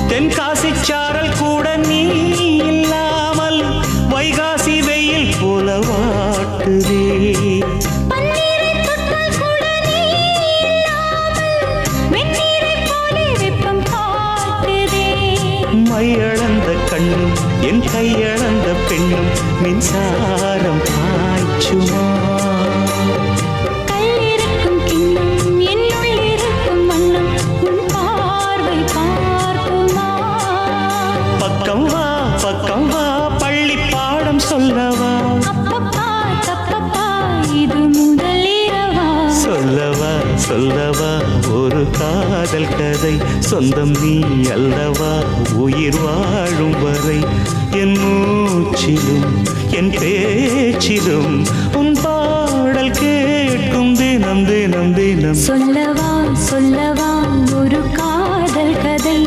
தென்காசி சாரல் கூட நீ இல்லாமல் வைகாசி வெயில் போல வாட்டுதே. மையளந்த கண்ணும் என் கையளந்த பெண்ணும் மின்சாரம் பாய்ச்சுமா. பக்கம் வா பக்கம் வா பள்ளி பாடம் சொல்லவா. இது முதலிரவா. சொல்லவா சொல்லவா ஒரு காதல் கதை. சொந்தம் நீ அல்லவா உயிர் வாழும் வரை. என் மூச்சிலும் என் பேச்சிலும் உன் பாடல் கேட்கும் தினம் தினம் தினம். சொல்லவா சொல்லவா ஒரு காதல் கதை.